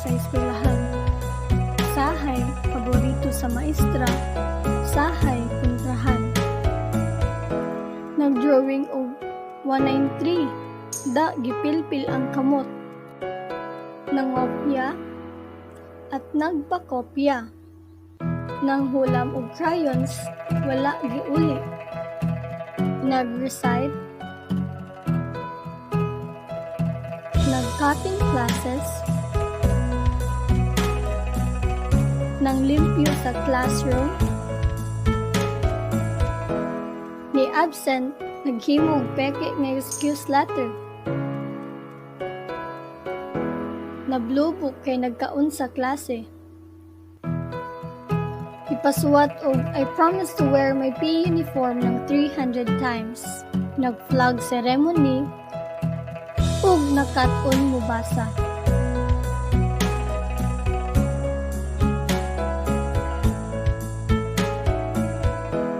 sa eskwelahan. Sahay, paborito sa maestra. Sahay, kontrahan. Nagdrawing og 193. Da, gipilpil ang kamot. Nangopya at nagpakopya. Nanghulam og crayons, wala giuli. Nag-recite. Nag-cutting classes. Nanglimpyo sa classroom. Ni absent, naghimo og peke nga excuse letter. Nablubok kay nagkaon sa klase. Ipasuwat og I promise to wear my PE uniform ng 300 times. Nag-flag ceremony ug nakat-on mubasa.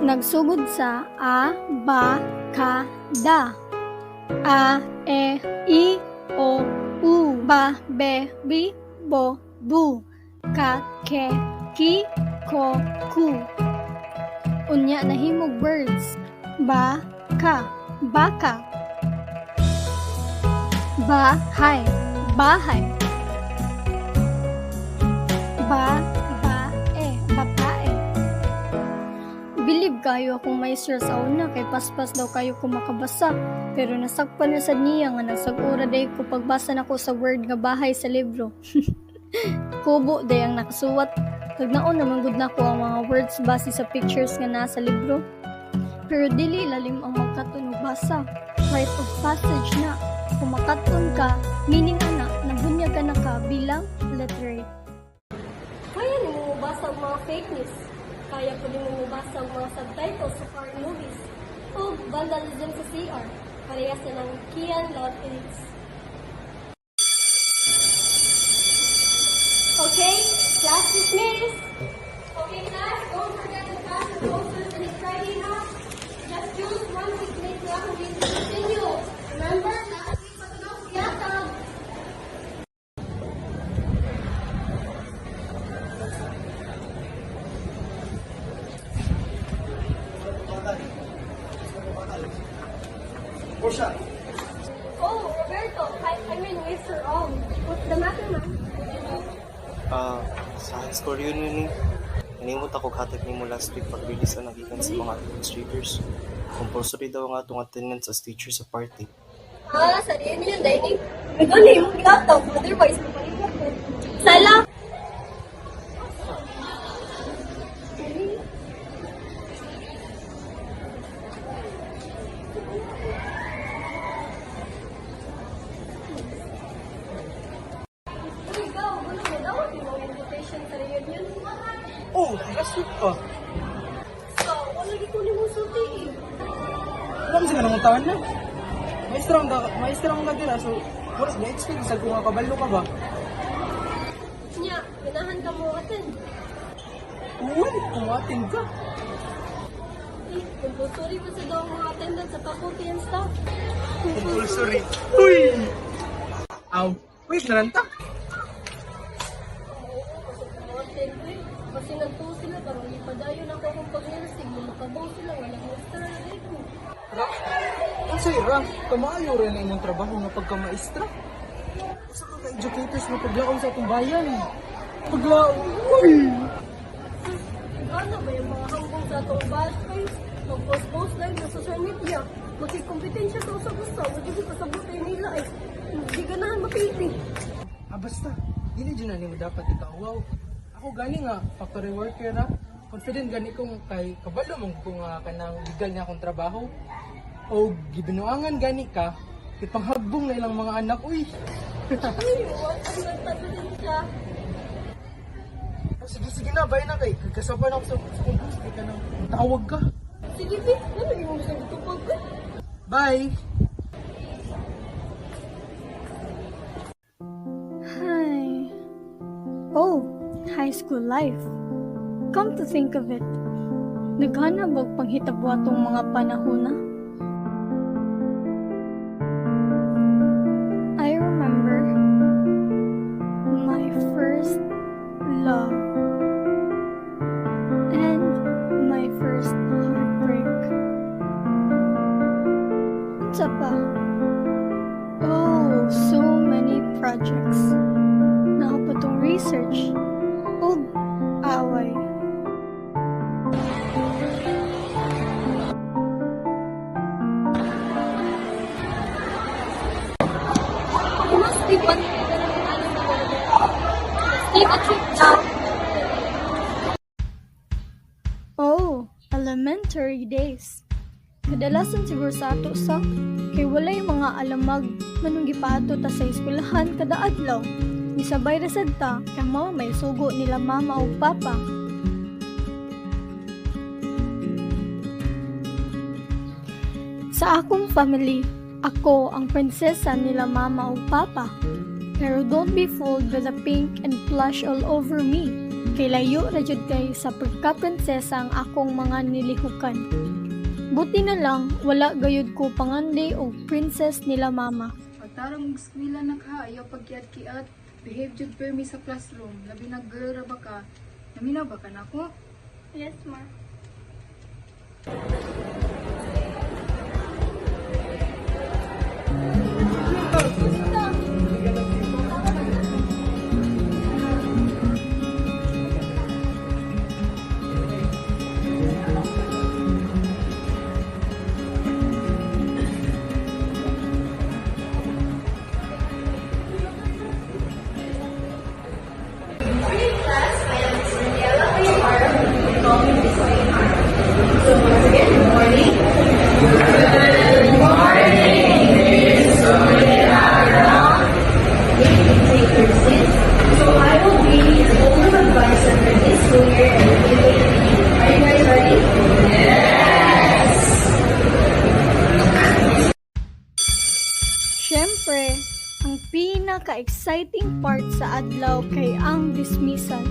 Nagsugod sa a, ba, ka, da. A, e, i, o, u, ba, be, bi, bo, bu. Ka, ke, ki, ko, ku. Unya nahimog words. Ba, ka, baka. Bahay, bahay. Babae, babae. Bilib kayo akong maestro sa una kay paspas daw kayo ko makabasa. Pero nasakpan na sa niya nga nagsag-ura day ko pagbasa na ko sa word nga bahay sa libro. Kubo day ang nakasuwat. Tagnaon naman gud nako ang mga words base sa pictures nga nasa libro. Pero dili lalim ang magkaton og basa. Rite of passage na. Kung makaton ka, meaning ana, nabunyag ka na ka bilang literate. Kaya ni mo mabasa ang mga fake news. Kaya po din mo mabasa ang mga subtitles sa foreign movies. O vandalism sa CR. Parehas na ng Kian Love Elites. Okay, class dismissed. Okay, class, don't forget to pass the posters and it's Friday now. Just choose one weekmate lang and we continue. Remember, last week patunog siyatag. Portia. Oh, Roberto, I mean Mr. Ong. What's the matter, ma'am? Sa high school reunion nanimot ako hatag nimo last week pag-release na nagikan sa mga administrators. Compulsory daw nga itong attendance as teacher sa party. Sa reunion dining. Nagani yung laptop, otherwise mapalipat ko. Sala! Ikaw, gusto mo daw yung invitation sa reunion? Oh, last week pa. So, wala gikunin mo sulti eh. Alam mo siya taon na. Maestra ang nagdira, so wala na-expect sa kung kabalo ka ba? Nya, ganahan ka mo attend. Uy, kumatin ka. Eh, compulsory ba sa daw ang mga attendance sa faculty and staff? Compulsory. Uy! Aw, wait na lang ta. Kasi nagtuo sila, parang ipadayon ako kung pag-nursing, makabaw sila, walang master na dito. Ang sayra, kamayo rin na inyong trabaho nga pagka-maestra. Sa ka-educators na paglaon sa itong bayan. Paglaon, uy! Gana ba yung mga hambong sa itong batch guys? Mag-post-post lang sa social media. Magkikompetensya sa usap-usap, hindi kasabutin nila eh. Hindi ganahan mapiti. Basta, dili dyan na mo dapat ikawaw. Ako gani nga, factory worker na. Confident gani kong kay kabalo mong kung kanang legal niya akong trabaho. O gibinuangan gani ka, ipanghagbong na ilang mga anak, uy. Uy, what ang nagtagutin siya? Sige na, bayan na kay. Kasaban ako sa kumpus, kay ka nang tawag ka. Sige, Pete, ano yung gusto dito pag Bye! Hi. Oh, high school life. Come to think of it, naghanap og panghitabo atong mga panahon na. I remember my first projects. Nakapatong research ug away. Oh, elementary days. Kadalasan siguro sa ato sa kay walay mga alamag manung gipaato ta sa eskwelahan kada adlaw. Isabay ra sad ta kay mao may sugo nila mama ug papa. Sa akong family, ako ang prinsesa nila mama ug papa. Pero don't be fooled by the pink and plush all over me. Kay layo ra jud kay sa pagka-prinsesa ang akong mga nilihukan. Buti na lang, wala gayud ko pangandi o princess nila mama. Pagtarong eskwela na ka, ayaw pagkiat-kiat. Behave jud permi sa classroom. Labi na girl ra ba ka? Naminaw ba ka na ko? Yes, ma. Siyempre, ang pinaka-exciting part sa adlaw kay ang dismissal.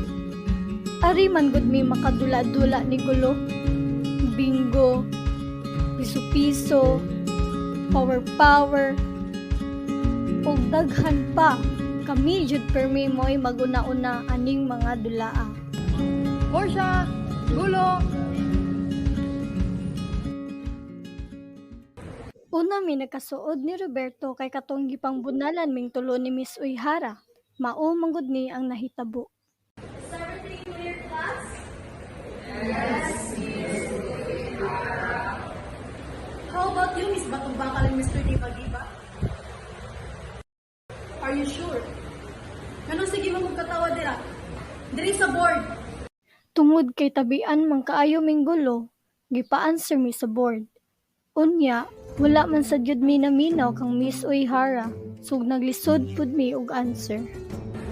Ari man gud mi makadula-dula ni gulo. Bingo, piso-piso, power-power, ug daghan pa. Kami jud permi mo'y maguna-una aning mga dulaa. Portia! Gulo! Una mi nagkasuod ni Roberto kay katong gipangbunalan ming tulo ni Miss Uihara. Mao manggod ni ang nahitabo. How about you, Miss Batong Bakal and Mr. Diba? Are you sure? Ganun sige mo magkatawa dira? Diri sa board! Tungod kay tabian man kaayo ming gulo, gipa-answer mi sa board. Unya, wala man sa jud mi naminaw kang Miss Uihara, sug naglisod pud mi og answer.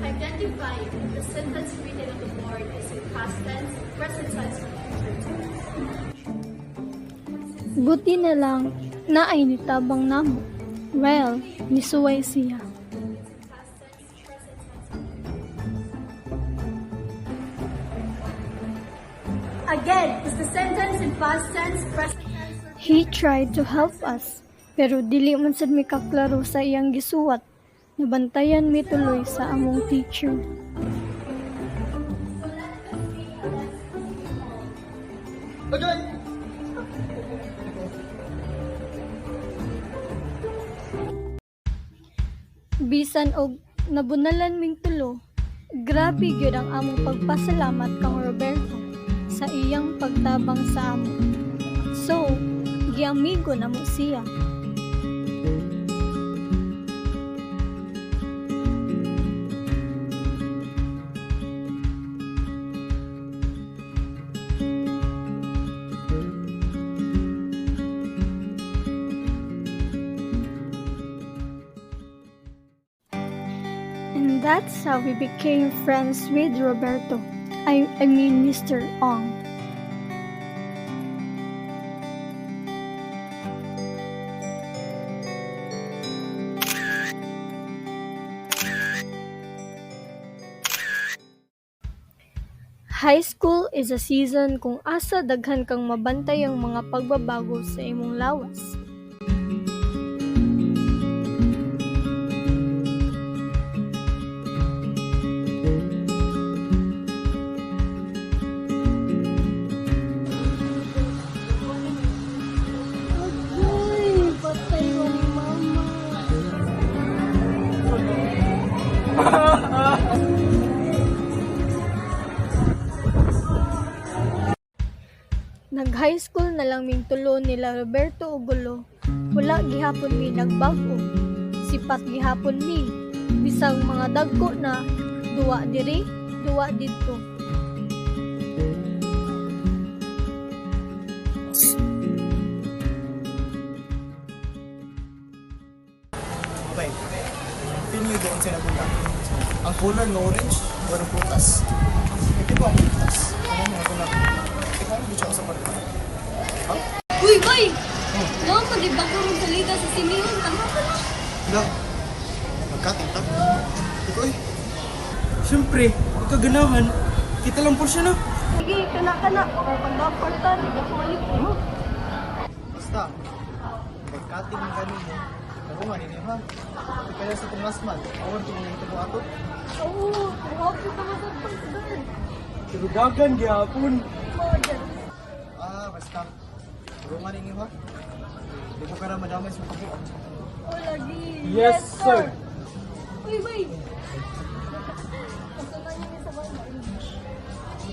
Identify if the sentence written on the board is in past tense, present tense, or future tense. Buti na lang, naay nitabang namo. Well, nisuway siya. Again, is the sentence in past tense, present tense, or He tried to help us, pero dili man sad mi kaklaro sa iyang gisuwat. Nabantayan mi tuloy sa among teacher. Bisan og nabunalan ming tulo, grabe gyud ang among pagpasalamat kang Roberto sa iyang pagtabang sa amo. So, giamigo na mo siya. And that's how we became friends with Roberto. I mean Mr. Ong. High school is a season kung asa daghan kang mabantay ang mga pagbabago sa imong lawas. Patay mo ni mama. Nag-high school na lang ming tulo nila Roberto ug Gulo. Wala gihapon mi nagbag-o. Sipat gihapon mi. Bisang mga dagko na duwa diri, duwa didto. Okay. Continue doon sa nagulang. Ang color ng orange, walang putas. Ito ba ang putas? Ano mo nagulang? Ikaw ang bitsa ko sa parka. Ha? Uy, boy! No, magibang ko rin salida sa siniyon. Tama ka na. Wala. Magkating ta. Ikaw eh. Siyempre, ikaganahan. Kita lang po siya na. Sige, kana-kana. O pagdaportan, ikakulit mo. Basta. Magkating ng ganun mo. Nagungan ninyo ha. Kaya sa tumasman. Awan tumulong ito mo ato. Oo, huwag ko tama sa pagdaan. Tirudagan, gihapon. Basta. Nagungan ninyo ha. Hindi ko kaya madamay sa kabuan. O, lagi. Yes, sir. Uy, boy! Kasama niyo sa banda.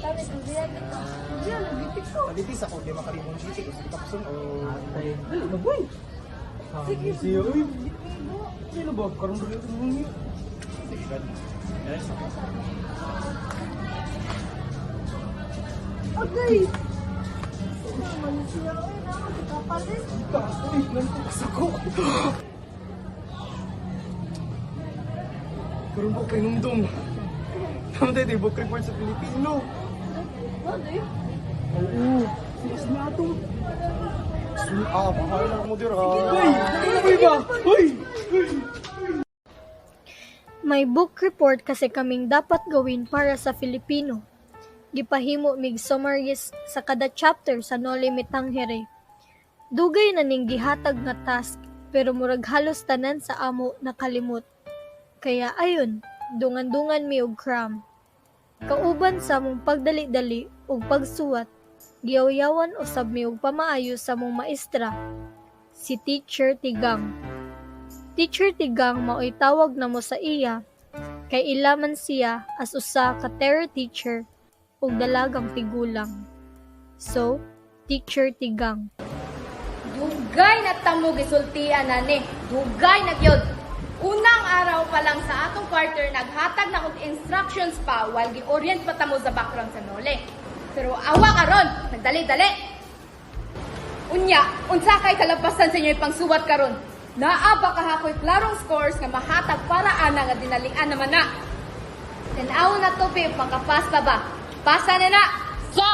Sabi, sabihan kita. Diyan, nabitik ko. Palitis ako. Di makalimong sisi. Kasi tapson. Ay, dali na, boy. Sige, siya. Uy, sino ba? Karong dali ito mo niya. Sige, gan. Yes. Okay. Naman siya. Uy, naman kita palit. Uy, nantukas ako. Karong po kay Nungdong. Naman tayo book report sa Pilipino. Ano eh? Oo. Yes na ito. Bahala mo dir. Uy, ano ba? Uy! May book report kasi kaming dapat gawin para sa Filipino. Gipahimo mig summaries sa kada chapter sa No Limit Tangere. Dugay na ning gihatag nga task pero murag halos tanan sa amo nakalimot. Kaya ayon, dungan-dungan mi og cram. Kauban sa mong pagdali-dali ug pagsuwat, giyaw-yawan usab mi og pamaayo sa mong maestra, si Teacher Tigang. Teacher Tigang mao'y tawag na mo sa iya, kay ilaman siya as usa ka terror teacher ug dalagang tigulang. So, Teacher Tigang. Dugay na tamo gisultian na ni. Dugay na gyud. Unang araw pa lang sa atong quarter, naghatag na og instructions pa while gi-orient pa tamo sa background sa Nole. Pero awa karon, nagdali-dali. Unya, unsa kay kalabasan sa inyo pangsuwat karon? Naa ba kahakoy klarong scores nga mahatag para ana nga dinalian naman na. Tanaw na to be makapas pa ba? Pasa na na. So,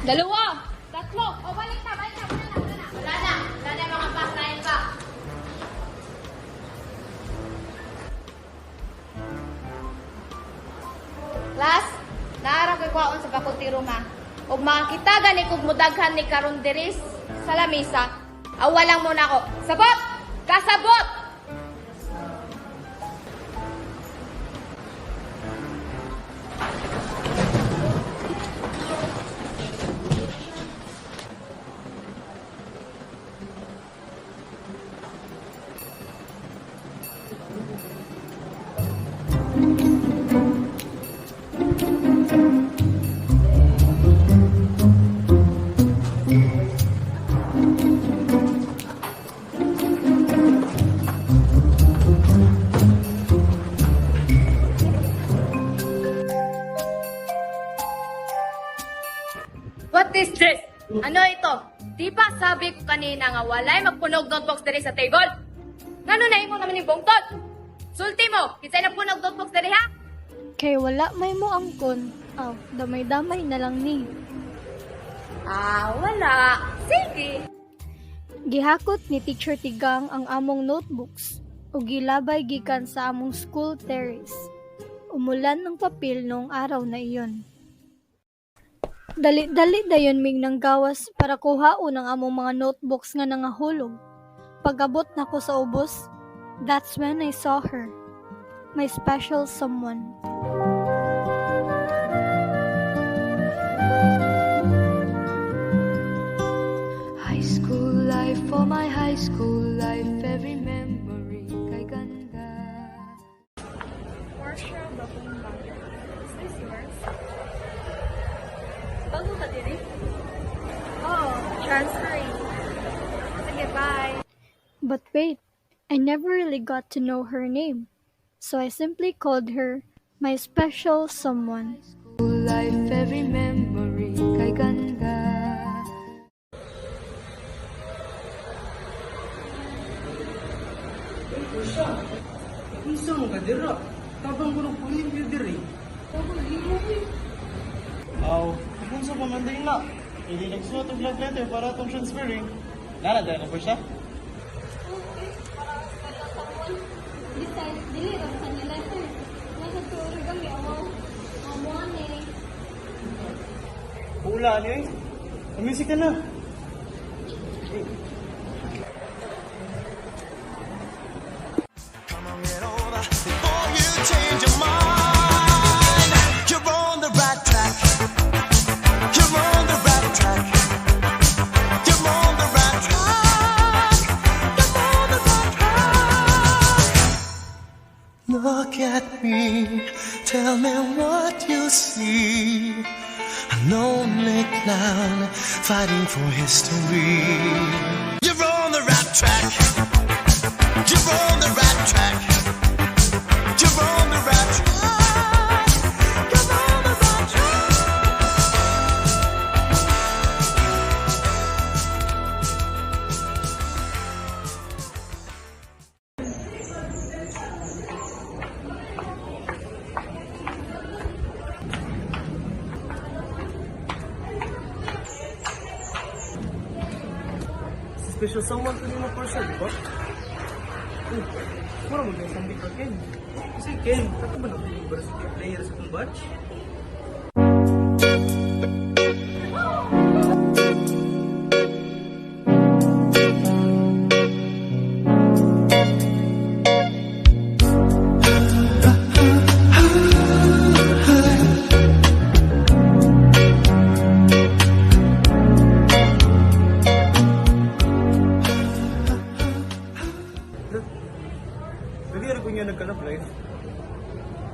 dalawa, tatlo, o balik na. Wala na makapasahin pa. Class, naara ko'y kwaon sa faculty room ha. Ug makakita gani kog mudaghan ni karon diris sa lamisa. Awalang muna ako. Sabot! Kasabot! What is this? Ano ito? Di ba sabi ko kanina nga walay magpunog notebooks diri sa table? Ngano na imo naman yung bungtod? Sulti mo, kinsay na punog notebooks diri ha? Kay wala may mo angkon. Aw, damay-damay na lang ni. Wala. Sige. Gihakot ni Teacher Tigang ang among notebooks ug gilabay gikan sa among school terrace. Umulan ng papel noong araw na iyon. Dali-dali dayon mig nanggawas para kuhaon ang among mga notebooks nga nangahulog. Pag-abot nako sa ubos, that's when I saw her. My special someone. High school life, for my high school life, every memory kay ganda. Portia Babumba. Is this yours? Bago ka diri? Oo. transferring. Sige, bye. But wait, I never really got to know her name. So I simply called her my special someone. Life, every memory kay ganda. Siya, unsa mo ka dira? Tabang ko pulim yun diri. Aw, kung sa pamanday na, hindi nagsuot ang love letter para itong transferring. Nara, dahil na po siya? Dili ra sa niya letter. Nasa tuuro kami awaw. Amuan eh. Pula niyo eh. Music ka na. Before you change your mind, you're on the right track. You're on the right track. You're on the right track. You're on the right track. Look at me, tell me what you see. A lonely clown fighting for history. You're on the right track. You're on the right track. You're on the right track. You're on the right track. Special someone to nimo for sure, di ba? Mura mo yung sambi ka, Ken. Kasi Ken, ako ba nagpiling varsity player sa kong batch? Nagiyari ko niya nagka-love life.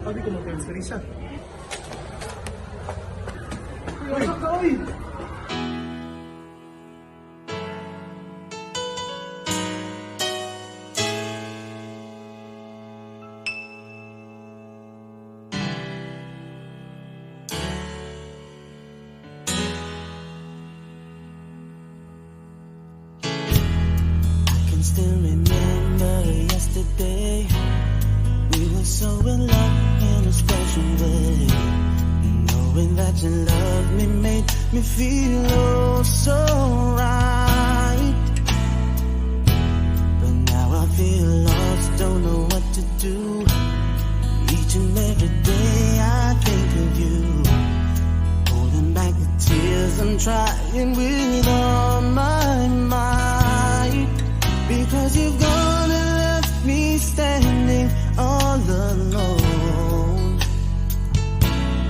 Sabi ko mag-transfer siya. Uy! Uy! I can still remember yesterday. We were so in love in a special way. Knowing that you loved me made me feel oh so right. But now I feel lost, don't know what to do. Each and every day I think of you. Holding back the tears, I'm trying with all my might. Because you've gone and left me standing all alone.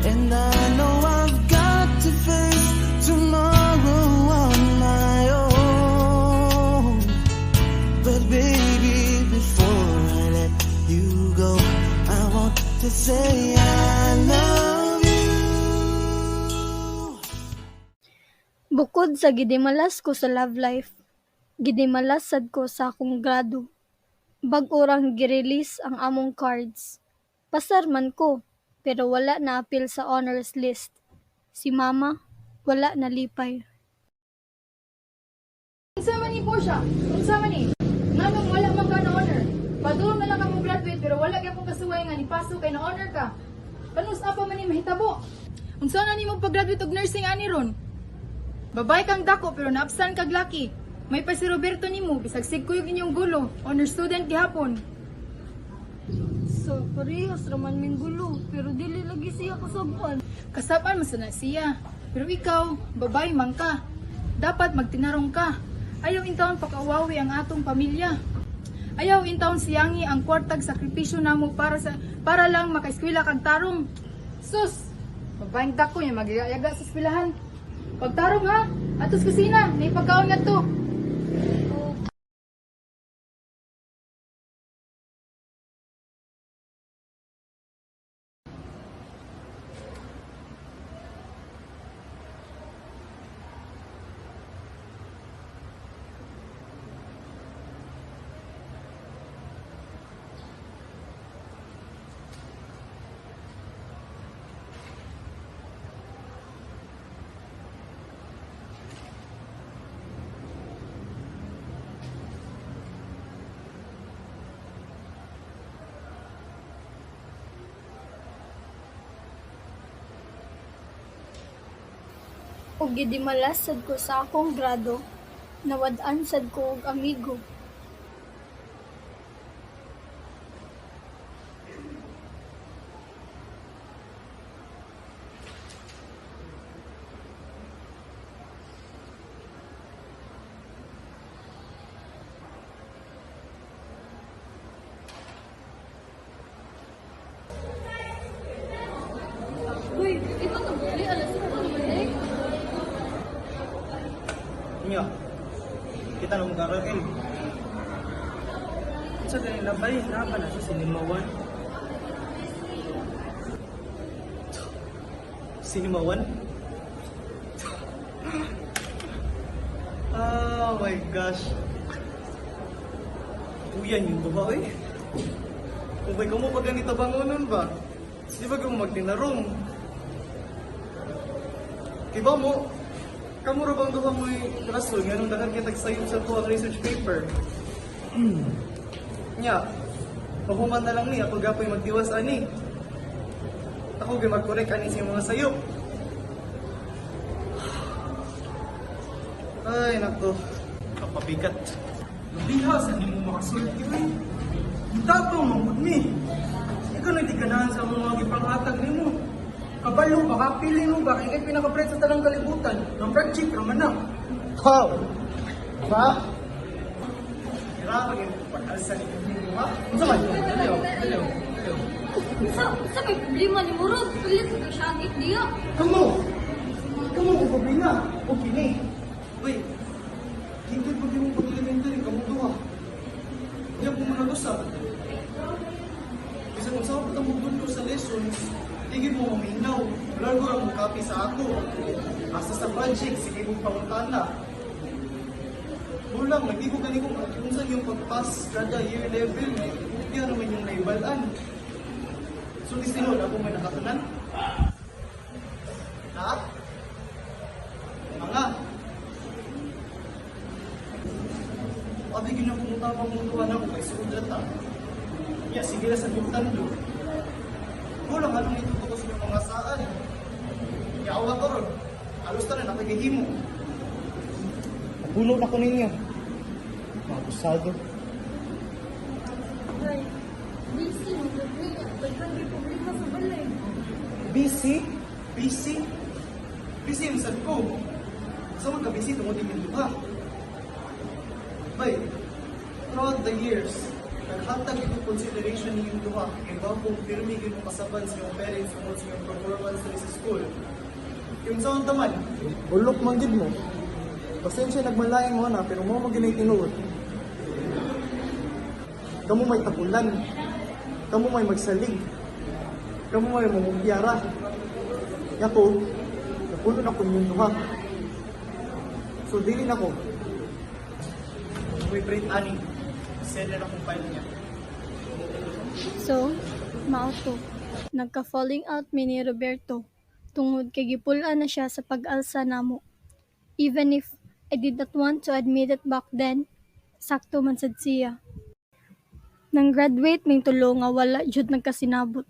And I know I've got to face tomorrow on my own. But baby, before I let you go, I want to say I love you. Bukod sa gidimalas ko sa love life, gidimalas sad ko sa akong grado. Bag-orang girelease ang among cards. Pasar man ko, pero wala na apil sa honors list. Si mama, wala na lipay. Unsa man ni Portia? Unsa man ni? Nganong wala man ka na honor? Padulong na lang ka mo graduate pero wala gyud ko kasuway nga ni paso kay na honor ka. Kanus apa man ni mahitabo? Unsa na nimo pag-graduate og nursing ani ron? Babay kang dako pero naabsan kag laki. May pa si Roberto nimo bisag sigkuyog inyong gulo. Honor student gihapon. So, parehas raman ming gulo, pero dili lagi siya kasabuan. Kasapan man sana siya. Pero ikaw, babay man ka. Dapat magtinarong ka. Ayaw intawon pakawawi ang atong pamilya. Ayaw intawon siyangi ang kwartag sakripisyo namo para lang makaeskwela kag tarong. Sus, babayang dako niya magiyaga sa eskwelahan. Pagtarong ha, atos kusina, may pagkaon nga to. ug gidimalas sad ko sa akong grado, nawad-an sad ko og amigo. Niya, kita nung garain. Sa ganun labay, naba na sa sinimawan. Sinimawan? Oh my gosh. Uyan yung tuba eh. Kung ba'y ka mo pag ganito bangunan ba? Di ba ka mo magtinarong? Diba mo? Kamura bang duha mo yung rason nga nung dahan kita sayop sa tuwang research paper? Nya, mahuman na lang ni ako gapoy magdiwas ani. Ako gay mag-correct ani sa mga sayop. Ay, nako. Kapabigat. Bihas, hindi mo makasulti eh. Tapang mangod mi. Ikaw na di ganahan sa mga gipanghatag ni mo. Kabalo ba, kapili mo ba? Kaya pinaka-bread sa talang kalibutan. Ng fried chick, raman na. Wow! Ba? Grabe yung pag-alsa ni Kambing, ha? Ano man? Dalaw. Sa may problema ni Murod, pilit ka siya agit diya. Kamu! Kamu kung problema. Okay ni. Wait. Hindi pa din mo pag-elementary. Kamu doha. Hindi ako manag-usap. Kasi kung saan patambugod ko sa lessons, tigil mo maminaw. Wala ko lang copy sa ako. Asa sa project, sige mong pangutana. Bulang, hindi ko ganito kung saan yung pag-pass kada year level. Hindi naman yung naibalan. So, di sinod ako may nakatunan. Ha? Mga. Abi ginapunta pa mong tuwan ako kay sudat ha. Ya, sige na sa butan do. Bulang, anong itutukos ng mga saan? Yawa ko ron. Alos na napagihimo. Pulo na ko ninyo. Mga busado. Ay, busy mo, daghan may problema sa balay. Busy? Busy? Busy yung sad ko. Sa mga busy, tungod yung duha. Bay, throughout the years, naghatag ito consideration ni yung duha. Iba kung pirmi yung kasaban sa iyong parents tungod sa iyong performance sa school. Yung saan taman, bulok man gid mo. Pasensya nagmalayang mo na, pero mo maginay tinuod. Kamu may tapulan. Kamu may magsalig. Kamu may mamugyara. Yako, napuno na ko yung duha. So, dili na ko. May break ani. Send na akong file niya. So, mao to. Nagka-falling out mi ni Roberto. Tungod kay gipulan na siya sa pag-alsa namo. Even if I did not want to admit it back then, sakto man sad siya. Nang graduate ming tulo nga wala jud nagkasinabot.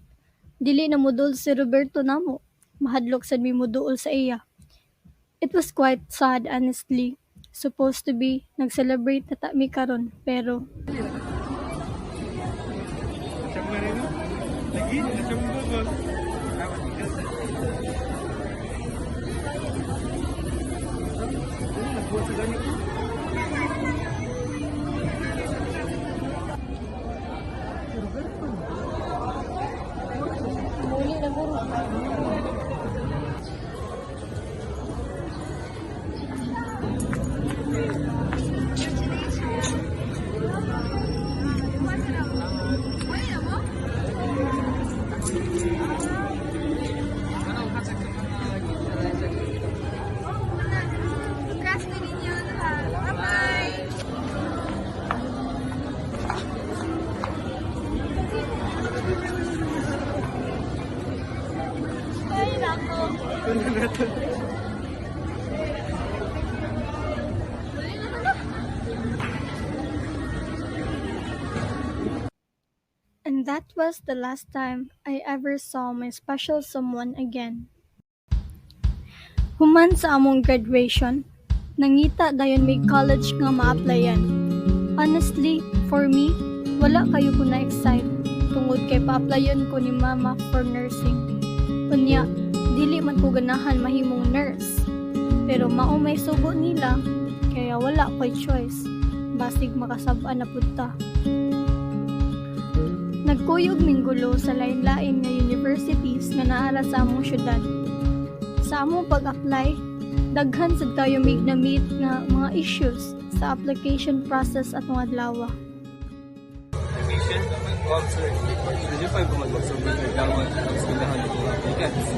Dili na mudol si Roberto namo. Mahadlok sad mi muduol sa iya. It was quite sad honestly. Supposed to be nag-celebrate na ta mi karon pero and that was the last time I ever saw my special someone again. Human sa among graduation, nangita dayon may college nga ma-applyan. Honestly, for me, wala kayo ko na-excite tungod kay pa-applyan ko ni mama for nursing. Unya, dili man ko ganahan mahimong nurse. Pero mao may sugo nila, kaya wala ko'y choice. Basig makasab-an na punta. Nagkuyog minggulo sa lain-lain nga universities nga naara sa among syudad. Sa among pag-apply, daghan sad kayo mig na meet nga mga issues sa application process at mga adlaw. Mission, sir, 25 ko mag-submit ng gawad ang eskwelahan ng mga applicants.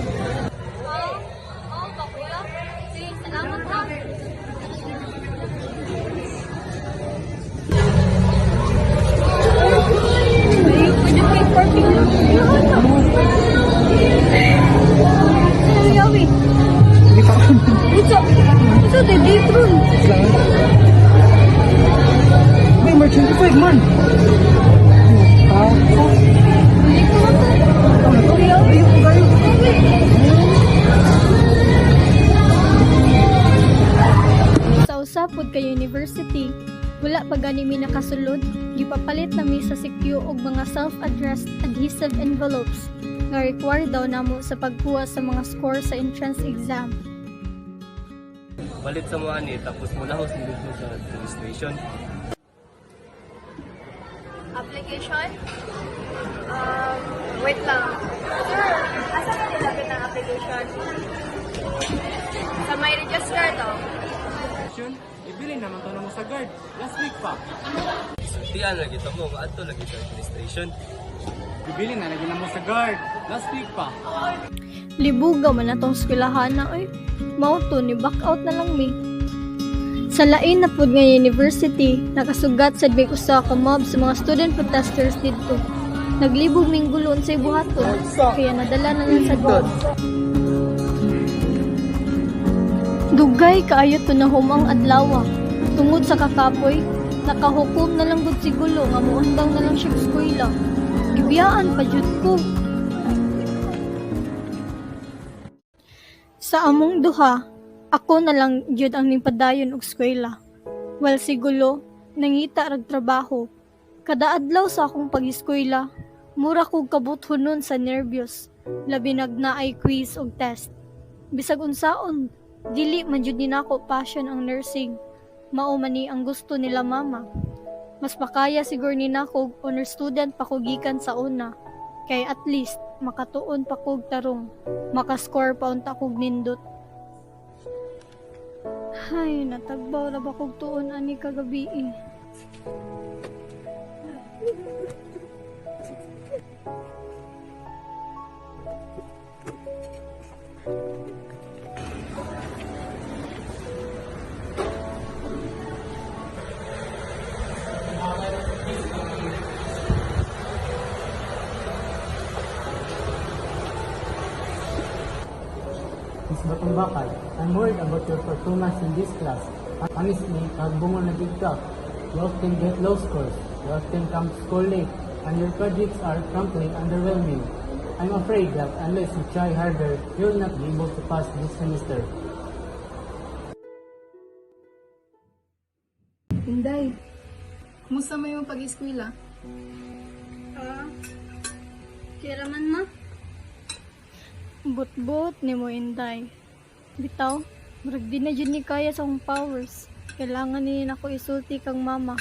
Salamat ha. Ito, the Daytron. May March 25 man. Sa usapod kay university, wala pa gani mi nakasulod, gipapalit na mi sa CQ og mga self-addressed adhesive envelopes nga required daw namo sa pagkuha sa mga score sa entrance exam. Balit sa mga ni, tapos mula ho dito sa registration. Application? Wait lang. Sir, asa na nilapit ng application? Sa may register to. Ibili naman to mo sa guard. Last week pa. Sultian lagi ito mo, ato lagi sa registration. Ibili na lagi na mo sa guard. Last week pa. Libugaw man atong eskwelahan na oy. Mauto ni back out na lang mi. Sa lain na pud nga university, nakasugat sa big usa ka mob sa mga student protesters didto. Naglibog minggulon sa buhaton, kaya nadala na lang sa doon. Dugay kaayo to na humang adlaw. Tungod sa kakapoy, nakahukom na lang gud sigulo nga muundang na lang siya sa eskwela. Gibiyaan pa jud ko. Sa among duha, ako na lang jud ang ningpadayon og eskwela. Well sigulo, nangita rag trabaho. Kada adlaw sa akong pag-eskwela, mura kog kabuthonon sa nervyos, labi nagnaay quiz og test. Bisag unsaon, dili man jud ni nako passion ang nursing. Mao man ni ang gusto nila mama. Mas makaya siguro ni nako honor student pa ko gikan sa una. Kay at least makatuon pa kog tarong, makascore pa unta kog nindot. Hay, natagbaw ra ba kog tuon ani kagabi eh. Miss Batumbakay, I'm worried about your performance in this class. Honestly, kagbungon na gid ka. You often get low scores. You often come to school late, and your projects are frankly underwhelming. I'm afraid that unless you try harder, you'll not be able to pass this semester. Inday, kumusta mo yung pag-eskwela? Kira man ma. But ni mo inday. Bitaw, murag di na jud ni kaya sa akong powers. Kailangan ni nako isulti kang mama.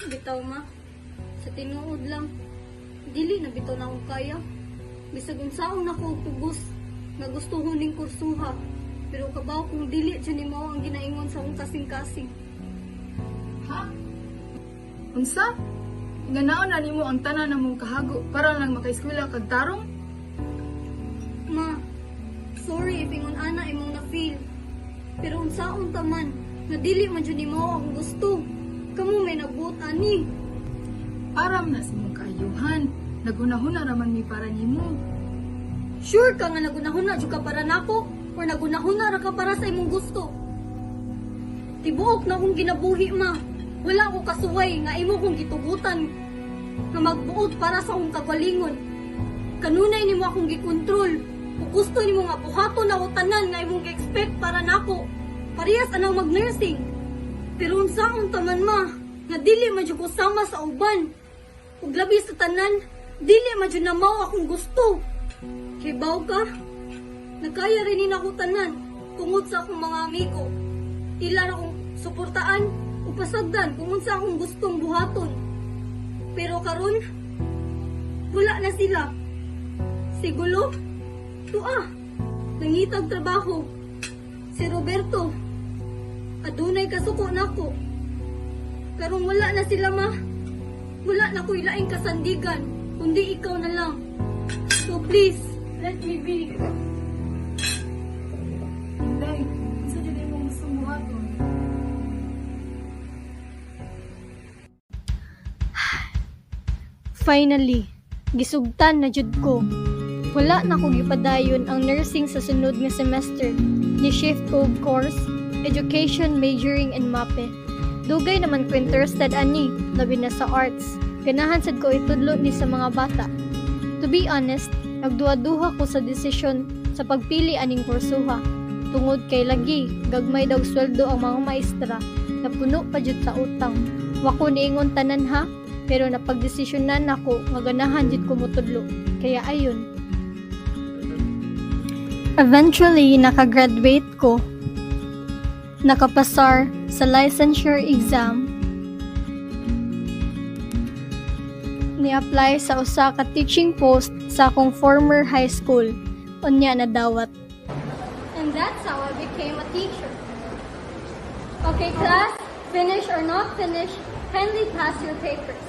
Bitaw ma. Sa tinuod lang. Dili na bitaw na akong kaya. Bisag unsaon nako og tubos nga gusto huning kursuha. Pero kabaw kung dili jud ni mo ang ginaingon sa akong kasing-kasing. Ha? Unsa? Ganaon na nimo ang tanan na mong kahago para lang makaeskwela kag tarong? Ma, sorry if ingon ana imong na-feel. Pero unsaon ta man, nga dili man jud nimo akong gusto. Kamu may nabuot ani. Aram na sa mong kaayuhan. Nagunahuna raman mi para nimo. Sure ka nga nagunahuna jud ka para nako or nagunahuna ra ka para sa imong gusto. Tibuok na akong ginabuhi ma. Wala ko kasuway nga imo kong gitugutan nga magbuot para sa akong kagalingon. Kanunay nimo akong gikontrol Kung gusto nimo nga buhaton na tanan nga imong expect para nako. Parehas anang mag-nursing. Pero unsaon taman ma, nga dili man jud ko sama sa uban. Ug labi sa tanan, dili man jud na mao akong gusto. Kay baw ka, nagkaya rin ni nako tanan tungod sa akong mga amigo. Ila ra akong suportaan o pasagdan kung unsa akong gustong buhaton. Pero karon, wala na sila. Sigulo, nangitag trabaho. Si Roberto, adunay kasuko nako. Pero wala na sila ma. Wala na ko ilaing kasandigan, kundi ikaw na lang. So please, let me be. Inday, isa dili mo gusto buhaton. Finally, gisugtan na jud ko. Wala na ko gipadayon ang nursing sa sunod nga semester. Ni-shift ko og course, education majoring in MAPE. Dugay naman ko interested ani, labi na sa arts. Ganahan sad ko itudlo ni sa mga bata. To be honest, nagduha-duha ko sa desisyon sa pagpili aning kursuha. Tungod kay lagi, gagmay daw sweldo ang mga maestra, na puno pa jud sa utang. Wako niingon tanan ha, pero napagdesisyonan ako nga ganahan jud ko motudlo. Kaya ayun. Eventually, nakagraduate ko. Nakapasar sa licensure exam. Ni-apply sa usa ka teaching post sa akong former high school. Unya na dawat. And that's how I became a teacher. Okay, class, finish or not finish, kindly pass your papers.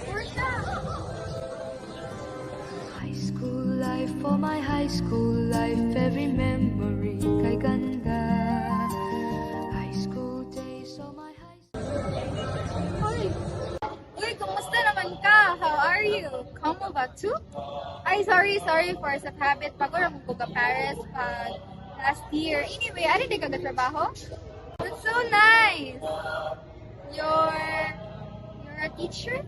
Portia! High school life, for my high school life, every memory kay ganda. High school days, so my high school. Uy, kumusta naman ka? How are you? Como ba too? Ay, sorry for sa habit. Pagod ako ka Paris last year. Anyway, ano di ka trabaho? That's so nice! You're a teacher?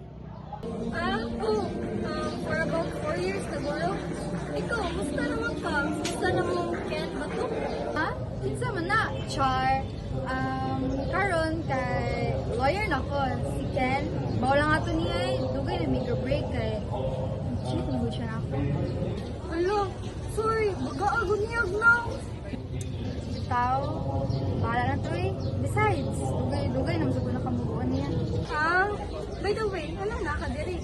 For about 4 years siguro. Ikaw, musta naman ka? Musta naman Ken ba to? Ha? Kinsa man na? Char. Karon kay lawyer na ko. Si Ken. Bawa lang ato niya eh. Dugay na make or break kay. Shit, nabud siya na ako. Alo, sorry, baga niyag na. Bitaw. Bahala na to eh. Besides, dugay naman sa na kamubuan niya. By the way, ano nakadiri?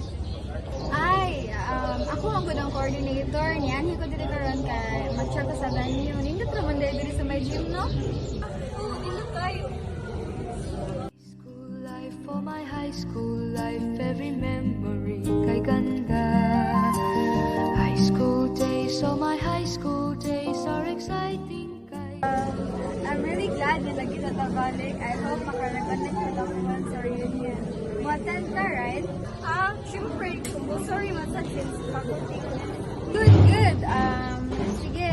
Ay, ako ang gudang coordinator niyan. Hindi ko dito karon kay mag-check ko sa venue. Nindot naman diri sa my gym, no? Dito tayo. School life, for my high school life, every memory kay ganda. High school days, so my high school days are exciting kay. I'm really glad na lagi na tabalik. I hope makareconnect your loved ones sa reunion. Mo-attend ka, right? Siyempre, sorry masakit faculty. Good. Sige.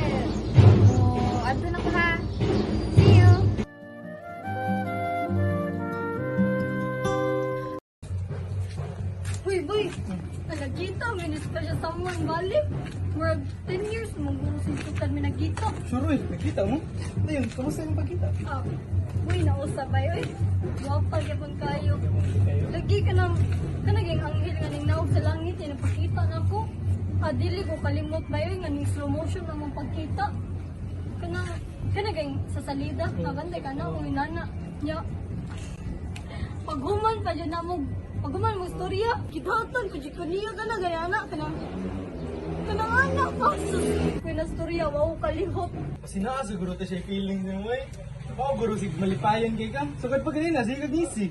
Ato na ko ha. See you. Uy, boy! Nagkita, minis pa siya someone balik. Murag 10 years, mag-guro sa isukan may nagkita. Sure, nakita mo? Ayun, kamusta yung pagkita? Uy, nausap ba yun? Wapal yapon kayo. Lagi ka na, kanaging anghel nga ning naog sa langit, yung napakita na ko. Dili ko kalimot ba yun, nga ning slow motion namang pagkita. Kanaging sa salida, naganda ka na, uminana. Nya, paghuman pa dyan na mo, paghuman mo istorya, kidatan ko dyan kaniya ka na, gayana ka na. Kanang anak pa, sus. Kaya na istorya, wow, kalihot. Kasi naa siguro to siya feeling niya mo eh. Ako guro sig malipayan kay ka. Sugad pa ganina, sige gisi.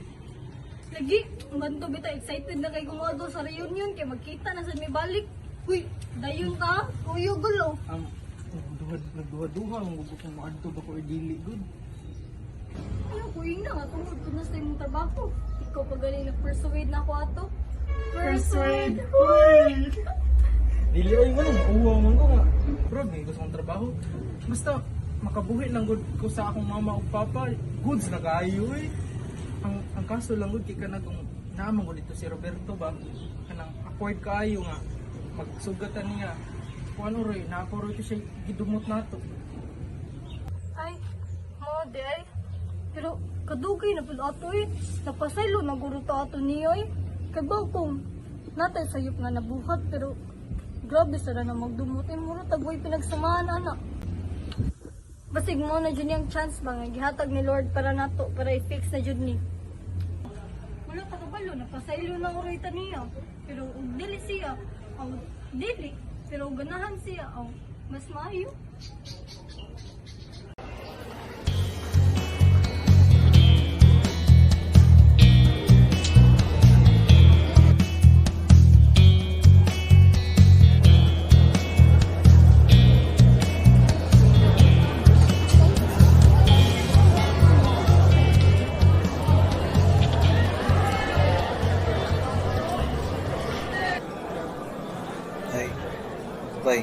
Lagi, banto bita, excited na kay gumado sa reunion, kay magkita na sa may balik. Uy, dayon ka, kuyo gulo. Nagduha-duha, ang gusto kong maadto ba ko dili good. Ayaw, kuyo na nga, tungkol ko na sa imong trabaho. Ikaw pa galing nag-persuade na ako ato. Persuade! Dili ay man, uwa man ko nga. Bro, may gusto kong trabaho. Basta, makabuhi lang good ko sa akong mama o papa. Goods na kayo eh. Ang kaso lang good, kaya na kung naamang ko dito si Roberto ba, kanang awkward kaayo nga, magsugatan niya. Kung ano rin, naapuro ito siya gidumot nato. Ay, model. Pero kadugay na pala ato eh. Napasaylo na guro to ato niyo eh. Kay ba kung natay sayop nga nabuhat pero grabe sila na magdumot eh. Muro tagway pinagsamahan anak. Basig mo na dyan yung chance ba nga gihatag ni Lord para nato, para i-fix na dyan ni. Wala ka kabalo, napasaylo na orita niya. Pero ug dili siya, aw dili. Pero ug ganahan siya, aw mas maayo. Ay, bay,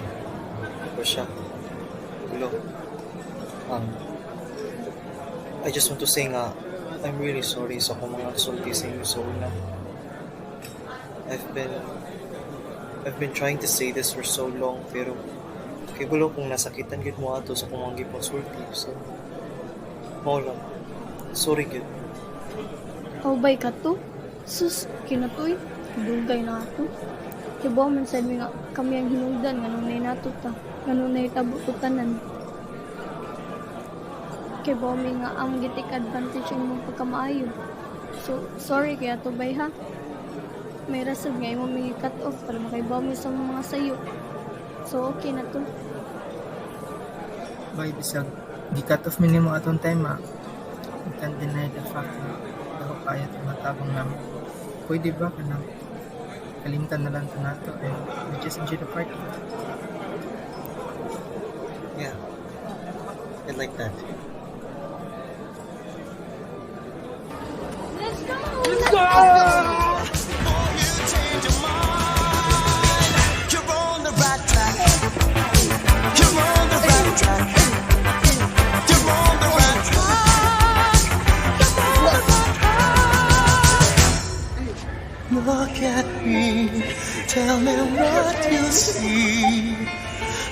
ako siya. Hello. I just want to say nga, I'm really sorry sa kung mga sulti sa inyo sa una. I've been trying to say this for so long, pero kay gulo kung nasakitan gid mo ato sa kung ang gipang sulti. So, mao lang. Sorry gid. Aw bay ka to? Sus, kinatoy. Dugay na ato. Kibaw man sa nga kami ang hinungdan nga nunay nato ta. Nga nunay tabututanan. Kibaw mi nga ang gitik advantage ang mong pagkamaayo. So, sorry kaya to bay ha. May rasod nga imo may cut off para makaibaw mi sa mga sayo. So, okay na to. Bay, bisag, di-cut off minimo atong time you can't deny the fact na ako kaya ito matabang namin. Pwede ba ka na kalimtan na lang ito nato and we just enjoy the party? Yeah. I like that. You're on the right track. You're on the right track. You're on the right track. Look at me, tell me what you see.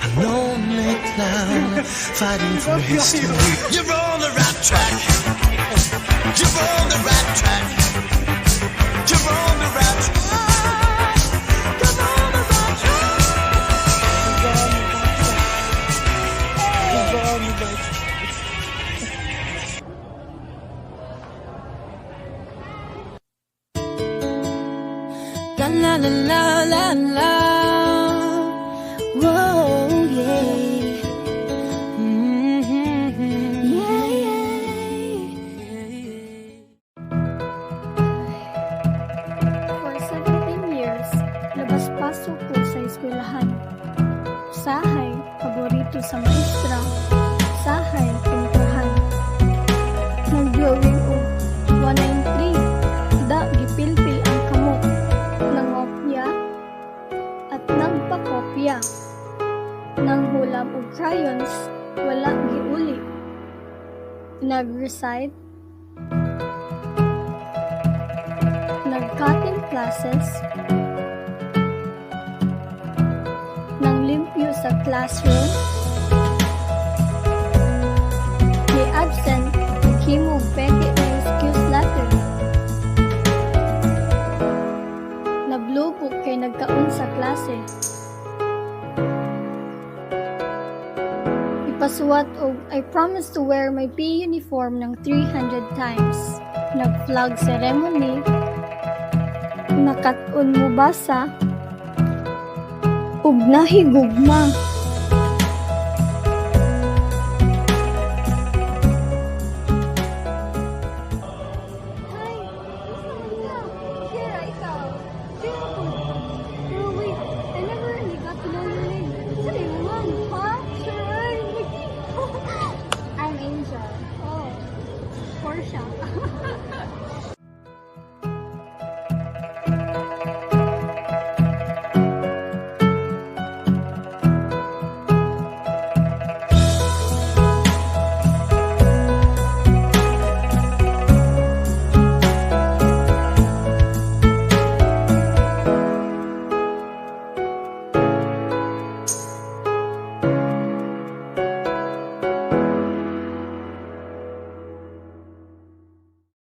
A lonely clown fighting for history. You're on the right track. You're on the right track. You're on the right track. You're on the right track. You're on the right track. La la la la la. Whoa, yeah. Yeah, For 17 years, labas-pasok ko sa eskwelahan. Usahay, paborito sa maestra. Usahay, pintuhan. Nag-drawing o 193. Da, gipilpil ang kamot. Nangopya at nagpakopya. Nang hulam og crayons, wala giuli. Nag-recite. Nag-cutting classes. Nang limpyo sa classroom. Di absent, naghimog peke na excuse letter. Nablubog kay nagkaon sa klase. Ipasuwat og I promise to wear my PE uniform ng 300 times. Nag-flag ceremony. Nakat-on mo basa. Ug nahigugma.